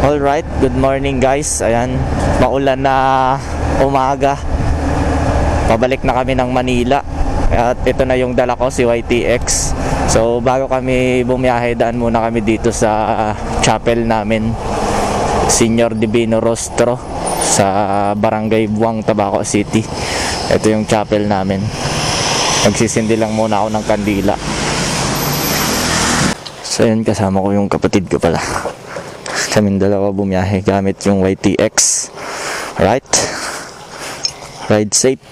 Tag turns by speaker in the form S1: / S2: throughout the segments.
S1: Alright, good morning guys. Ayan, maulan na umaga. Pabalik na kami ng Manila. At ito na yung dala ko, si YTX. So bago kami bumiyahe, daan muna kami dito sa chapel namin, Senior Divino Rostro, sa Barangay Buang, Tabaco City. Ito yung chapel namin. Magsisindi lang muna ako ng kandila. So yun, kasama ko yung kapatid ko pala. Kaming dalawa bumiyahe gamit yung YTX. Right? Ride safe.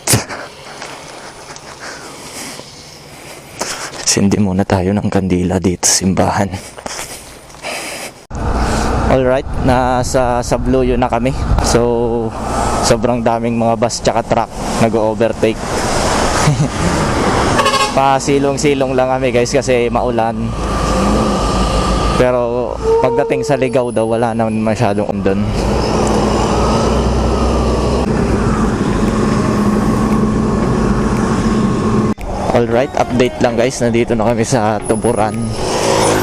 S1: Sindi muna tayo ng kandila dito sa simbahan. Alright, nasa Sabloyo na kami. So, sobrang daming mga bus tsaka truck nag-overtake. Pasilong-silong lang kami guys kasi maulan. Pero pagdating sa Ligaw daw, wala naman masyadong doon. Alright, update lang guys. Nandito na kami sa Tuburan.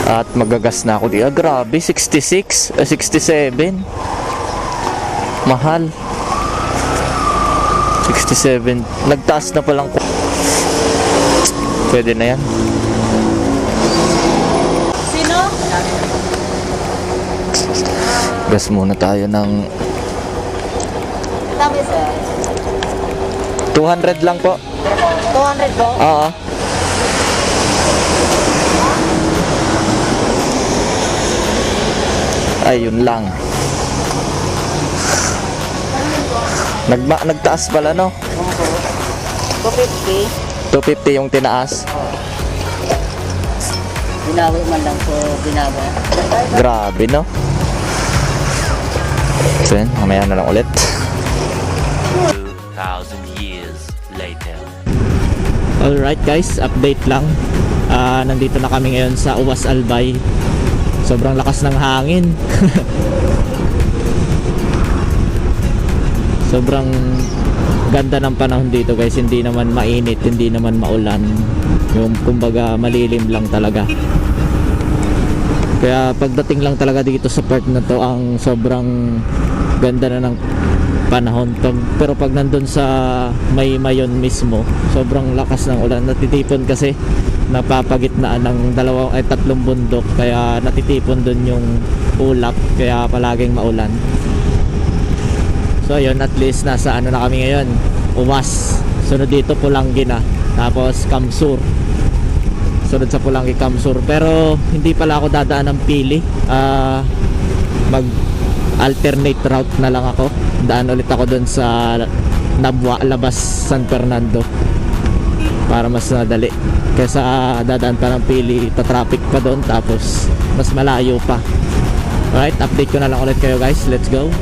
S1: At magagas na ako. Grabe, 66, 67. Mahal. 67. Nagtaas na palang. Pwede na yan. Gas muna tayo ng 200 lang po.
S2: 200 po?
S1: Oo. Ayun lang. Nagtaas pala, no?
S2: 250.
S1: 250 yung tinaas.
S2: Binawi man lang po, binawi.
S1: Grabe, no? So yun, mamaya na lang ulit.
S3: 2,000 years later.
S1: Alright guys, update lang. Nandito na kami ngayon sa Uwas Albay. Sobrang lakas ng hangin. Sobrang ganda ng panahon dito guys. Hindi naman mainit, hindi naman maulan. Yung kumbaga malilim lang talaga. Kaya pagdating lang talaga dito sa part na to, ang sobrang ganda na ng panahon. Pero pag nandun sa may mayon mismo, sobrang lakas ng ulan. Natitipon kasi, napapagitnaan ng tatlong bundok, kaya natitipon dun yung ulap, kaya palaging maulan. So ayun, at least nasa ano na kami ngayon, Uwas. Sunod dito Pulangi na, tapos Kamsur. Sunod sa Pulangi, Kamsur. Pero hindi pala ako dadaan ng Pili. Mag alternate route na lang ako. Daan ulit ako doon sa Nabwa, labas San Fernando, para mas nadali. Kaysa dadaan pa ng Pili, pa-traffic pa doon, tapos mas malayo pa. Alright, update ko na lang ulit kayo guys. Let's go.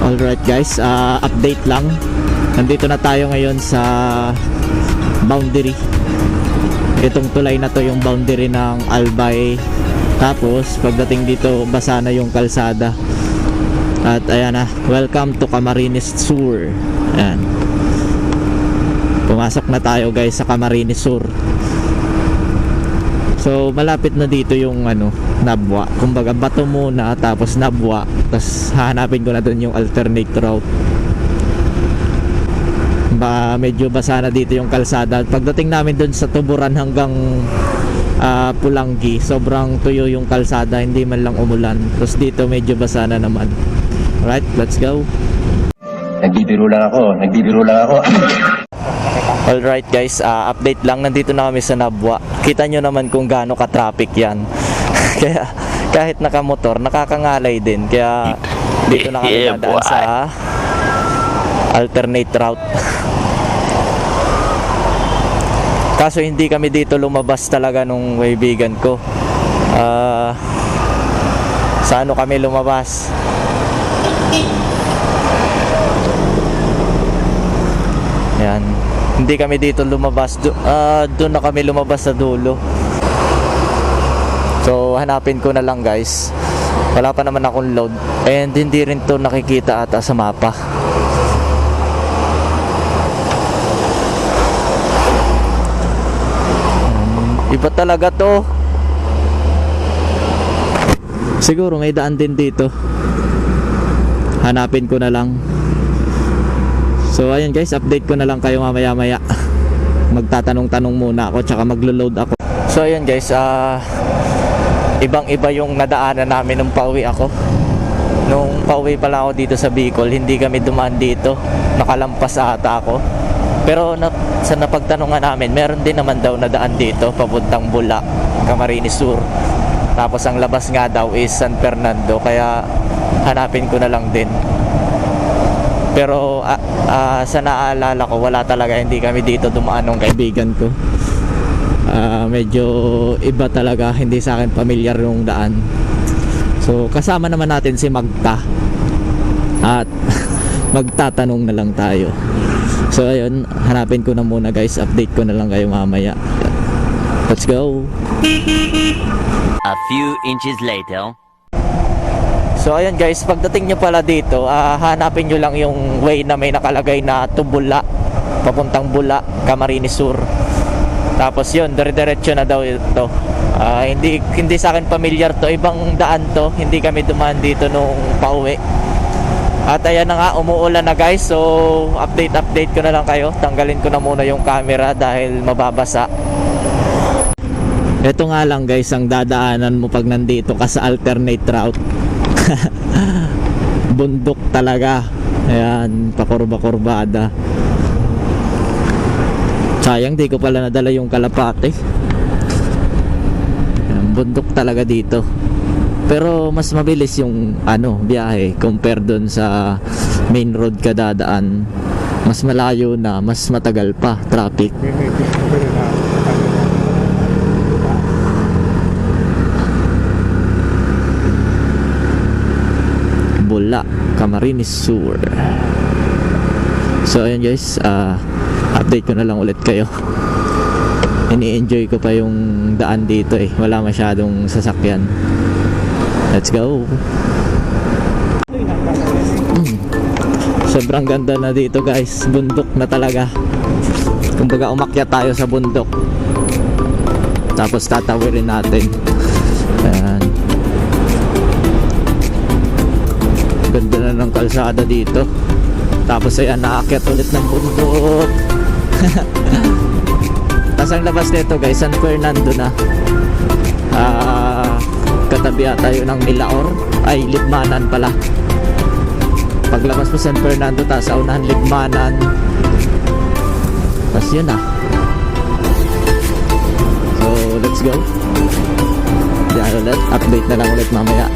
S1: Alright guys, update lang. Nandito na tayo ngayon sa boundary. Itong tulay na to yung boundary ng Albay. Tapos pagdating dito, basa na yung kalsada. At ayan na, welcome to Camarines Sur. Ayan. Pumasok na tayo guys sa Camarines Sur. So malapit na dito yung Nabwa. Kumbaga bato muna, tapos Nabwa, tapos hahanapin ko na doon yung alternate route. Medyo basa na dito yung kalsada. Pagdating namin doon sa Tuburan hanggang Pulangi, sobrang tuyo yung kalsada, hindi man lang umulan. Tapos dito medyo basa na naman. Alright, let's go.
S4: Nagbibiro lang ako.
S1: Alright guys, update lang. Nandito na kami sa Nabwa. Kita nyo naman kung gaano ka-traffic yan. Kaya kahit nakamotor, nakakangalay din. Kaya dito na kami dadaan sa alternate route. Kaso hindi kami dito lumabas talaga nung kaibigan ko. Sa kami lumabas? Yan. Hindi kami dito lumabas. Doon na kami lumabas sa dulo. So hanapin ko na lang guys. Wala pa naman akong load. And hindi rin to nakikita ata sa mapa. Iba talaga to. Siguro may daan din dito. Hanapin ko na lang. So ayun guys, update ko na lang kayo mamaya maya. Magtatanong-tanong muna ako tsaka maglo-load ako. So ayun guys, ibang iba yung nadaanan namin nung pauwi ako. Nung pauwi pala ako dito sa Bicol, hindi kami dumaan dito. Nakalampas ata ako. Pero sa napagtanungan namin, meron din naman daw na daan dito papuntang Bula, Camarines Sur. Tapos ang labas nga daw is San Fernando, kaya hanapin ko na lang din. Pero sa naalala ko, wala talaga, hindi kami dito dumaan ng kaibigan ko. Medyo iba talaga, hindi sa akin familiar yung daan. So kasama naman natin si Magta at magtatanong na lang tayo. So ayun, hanapin ko na muna guys, update ko na lang kayo mamaya. Let's go.
S3: A few inches later.
S1: So ayun guys, pagdating nyo pala dito, hanapin nyo lang yung way na may nakalagay na to Bula, papuntang Bula, Camarines Sur. Tapos yun, dire-diretso na daw ito. Hindi sa akin familiar to, ibang daan to, hindi kami dumaan dito nung pauwi. At ayan na nga, umuulan na guys. So update ko na lang kayo. Tanggalin ko na muna yung camera dahil mababasa. Ito nga lang guys ang dadaanan mo pag nandito ka sa alternate route. Bundok talaga. Ayan, pakurba-kurbada. Sayang di ko pala nadala yung kalapate. Ayan, bundok talaga dito. Pero mas mabilis yung biyahe compare doon sa main road ka dadaan. Mas malayo na, mas matagal pa traffic. Bula, Camarines Sur. So ayun guys, update ko na lang ulit kayo. Ini-enjoy ko pa yung daan dito wala masyadong sasakyan. Let's go. Sobrang ganda na dito guys. Bundok na talaga. Kumbaga umakyat tayo sa bundok. Tapos tatawirin natin. Ayan. Ganda na ng kalsada dito. Tapos ayan, naakyat ulit ng bundok. Tapos ang labas nito guys, San Fernando na. Katabi tayo ng Milaor, ay Libmanan pala. Paglabas mo San Fernando, tapos aunahan Libmanan, tapos yun na. So let's go. Yan ulit, update na lang ulit mamaya.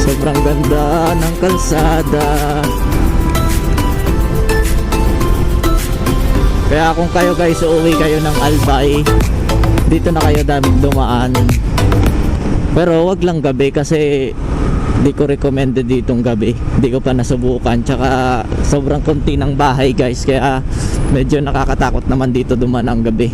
S1: Sobrang ganda ng kalsada. Kaya kung kayo guys uuwi kayo ng Albay, dito na kayo dumaan. Pero wag lang gabi kasi di ko recommended ditong gabi. Di ko pa nasubukan. Tsaka sobrang konti ng bahay guys. Kaya medyo nakakatakot naman dito dumaan ang gabi.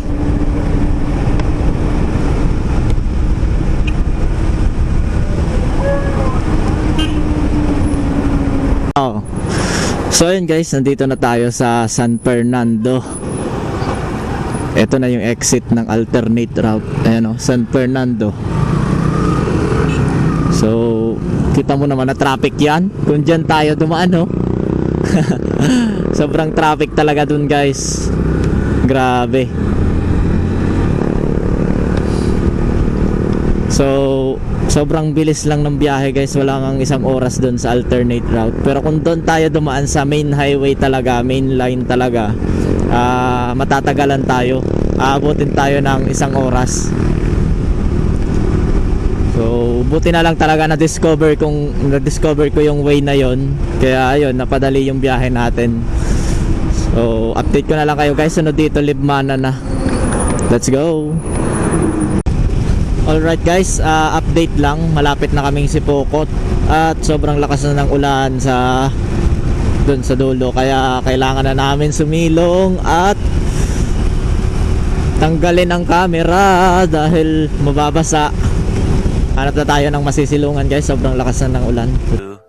S1: So ayun guys, nandito na tayo sa San Fernando. Ito na yung exit ng alternate route. Ayan San Fernando. So kita mo naman na traffic yan. Kung dyan tayo dumaan sobrang traffic talaga dun guys. Grabe. So sobrang bilis lang ng biyahe guys. Wala ngang isang oras dun sa alternate route. Pero kung doon tayo dumaan sa main highway talaga, main line talaga, matatagalan tayo. Aabutin tayo ng isang oras. So buti na lang talaga na-discover ko yung way na yon. Kaya ayun, napadali yung biyahe natin. So update ko na lang kayo guys. Sunod dito Libmanan na. Let's go. Alright guys, update lang. Malapit na kaming Sipokot. At sobrang lakas na ng ulan sa dun sa dulo, kaya kailangan na namin sumilong at tanggalin ang camera dahil mababasa. Hanap na tayo ng masisilungan guys, sobrang lakas na ng ulan.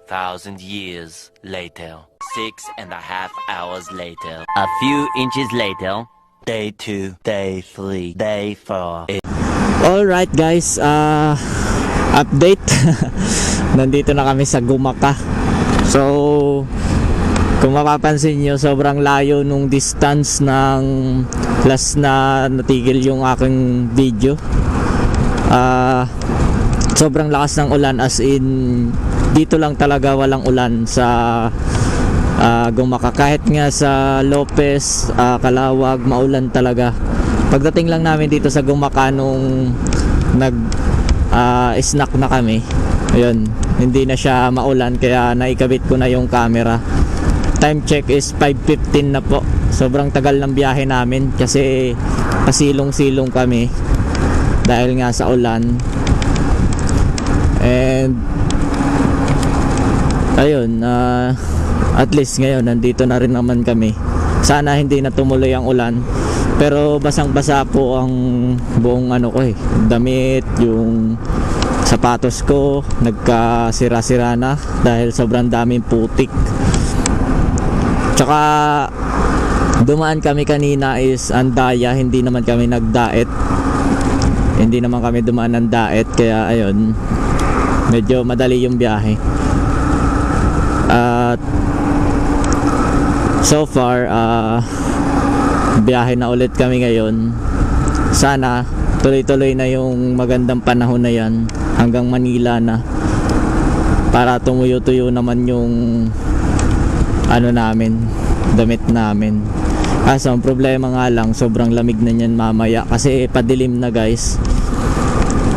S3: 2,000 years later. 6.5 hours later. A few inches later. Day 2, day 3, day 4.
S1: Alright guys, update. Nandito na kami sa Gumaka. So, kung mapapansin nyo, sobrang layo nung distance ng last na natigil yung aking video. Sobrang lakas ng ulan, as in dito lang talaga walang ulan sa Gumaka. Kahit nga sa Lopez, Calawag, maulan talaga. Pagdating lang namin dito sa Gumaka nung snack na kami, ayun, hindi na siya maulan, kaya naikabit ko na yung camera. Time check is 5:15 na po. Sobrang tagal ng biyahe namin kasi pasilong-silong kami dahil nga sa ulan. And ayun, at least ngayon nandito na rin naman kami. Sana hindi na tumuloy ang ulan, pero basang-basa po ang buong damit, yung sapatos ko nagkasira-sira na dahil sobrang daming putik. Tsaka dumaan kami kanina is Andaya, hindi naman kami nagdaet. Hindi naman kami dumaan ng daet, kaya ayun, medyo madali yung biyahe. At so far, biyahe na ulit kami ngayon. Sana tuloy-tuloy na yung magandang panahon na yan hanggang Manila na, para tumuyo-tuyo naman yung damit namin. Kaso ang problema nga lang, sobrang lamig na yan mamaya kasi padilim na guys.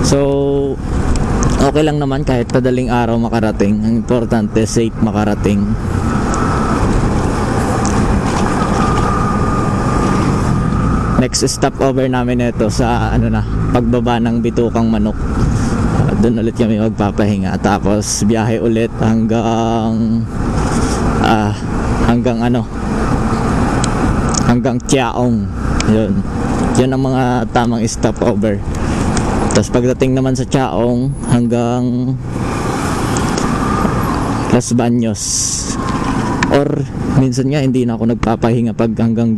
S1: So okay lang naman kahit padaling araw makarating. Ang importante, safe makarating. Next stopover namin ito sa pagbaba ng Bitukang Manok. Doon ulit kami magpapahinga, tapos biyahe ulit hanggang Tiaong. Yun ang mga tamang stopover. Tapos pagdating naman sa Tiaong hanggang Los Baños, or minsan nga hindi na ako nagpapahinga pag hanggang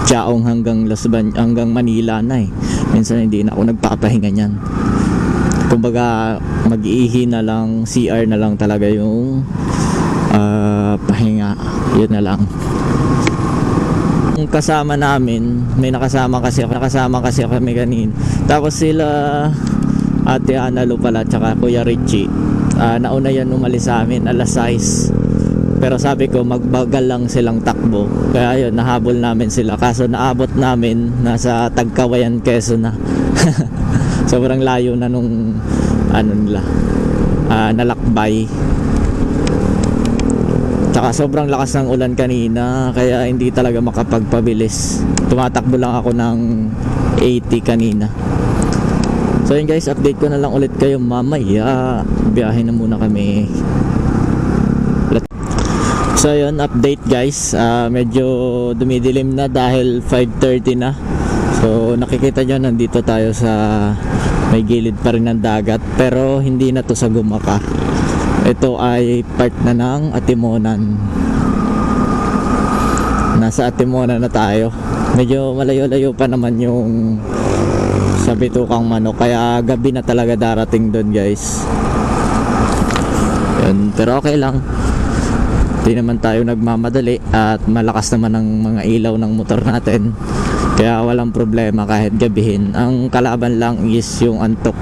S1: Tiaong hanggang hanggang Manila na minsan hindi na ako nagpapahinga niyan. Kumbaga mag-iihi na lang, CR na lang talaga yung pahinga. Yun na lang. Yung kasama namin, may nakasama kasi kami kanina. Tapos sila Ate Analo pala tsaka Kuya Richie, nauna yan umalis sa amin alas 6. Pero sabi ko magbagal lang silang takbo, kaya yun, nahabol namin sila. Kaso naabot namin nasa Tagkawayan, Quezon na. Sobrang layo na nung nalakbay. Tsaka sobrang lakas ng ulan kanina, kaya hindi talaga makapagpabilis. Tumatakbo lang ako ng 80 kanina. So yun guys, update ko na lang ulit kayo mamaya. Biyahe na muna kami. So yun, update guys, medyo dumidilim na dahil 5:30 na. So nakikita nyo, nandito tayo sa may gilid pa rin ng dagat, pero hindi na to sa Gumaka. Ito ay part na ng Atimonan. Nasa Atimonan na tayo. Medyo malayo-layo pa naman yung sa Bitukang Manok, kaya gabi na talaga darating doon guys. Yun, pero okay lang. Hindi naman tayo nagmamadali at malakas naman ang mga ilaw ng motor natin, kaya walang problema kahit gabihin. Ang kalaban lang is yung antok,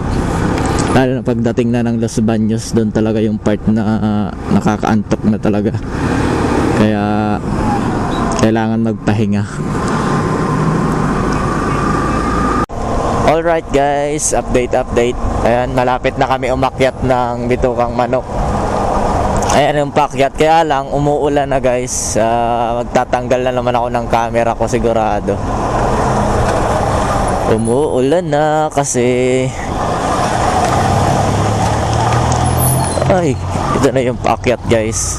S1: lalo na pagdating na ng Los Baños. Doon talaga yung part na nakakaantok na talaga, kaya kailangan magpahinga. Alright guys, update. Ayan, malapit na kami umakyat ng Bitukang Manok. Ayan yung pakyat, kaya lang umuulan na guys. Magtatanggal na naman ako ng camera ko sigurado. Umuulan na kasi. Ay, ito na yung pakyat guys.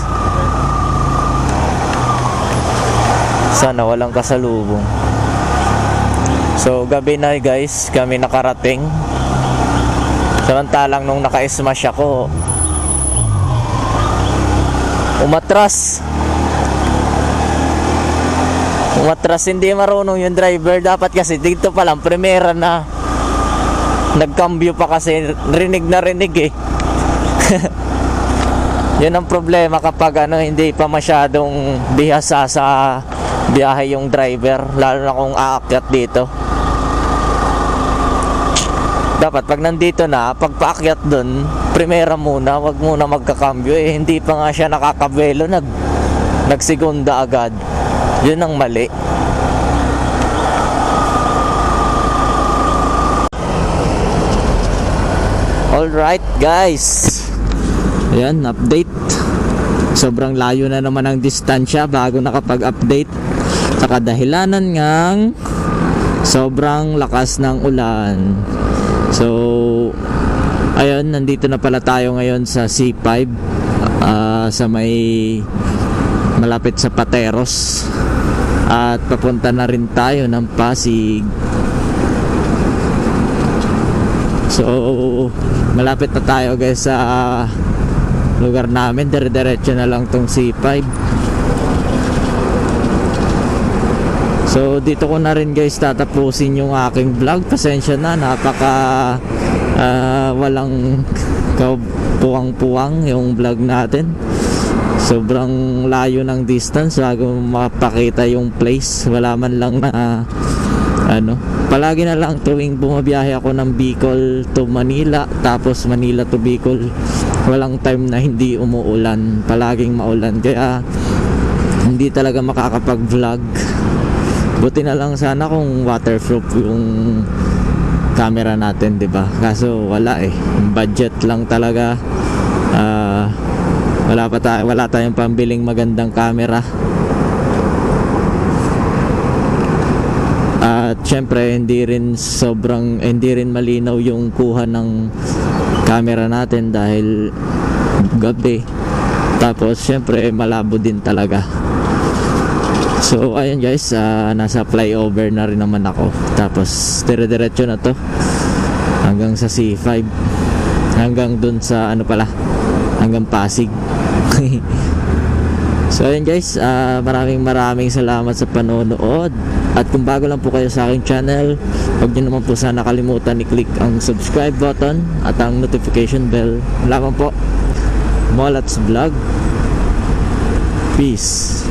S1: Sana walang kasalubong. So gabi na guys, kami nakarating. Samantalang nung naka-smash ako, umatras, hindi marunong yung driver. Dapat kasi dito pa lang primera na nagcambio pa, kasi rinig na rinig eh. Yun ang problema kapag hindi pa masyadong bihasa sa biyahe yung driver, lalo na kung aakyat dito. Dapat pag nandito na, pag paakyat dun, primera muna, wag muna magkakambyo eh. Hindi pa nga siya nakakabelo, nagsigunda agad. Yun ang mali. Alright guys, ayan, update. Sobrang layo na naman ang distansya bago nakapag-update, sa kadahilanan ngang sobrang lakas ng ulan. So ayun, nandito na pala tayo ngayon sa C5, sa may malapit sa Pateros, at papunta na rin tayo ng Pasig. So malapit na tayo guys sa lugar namin. Dire-diretso na lang tong C5. So dito ko na rin guys tatapusin yung aking vlog. Pasensya na, napaka walang kapuwang-puwang yung vlog natin. Sobrang layo ng distance bago mapakita yung place. Wala man lang na palagi na lang tuwing bumabiyahe ako ng Bicol to Manila, tapos Manila to Bicol, walang time na hindi umuulan. Palaging maulan, kaya hindi talaga makakapag-vlog. Buti na lang sana kung waterproof yung camera natin, 'di ba? Kaso wala eh. Budget lang talaga. Wala tayong pambiling magandang camera. At syempre hindi rin malinaw yung kuha ng camera natin dahil gabi. Tapos syempre malabo din talaga. So ayun guys, nasa flyover na rin naman ako. Tapos dire-diretso na to hanggang sa C5, hanggang dun sa hanggang Pasig. So ayun guys, maraming salamat sa panonood. At kung bago lang po kayo sa aking channel, huwag nyo naman po sana kalimutan i-click ang subscribe button at ang notification bell. Wala po, Molats Vlog. Peace.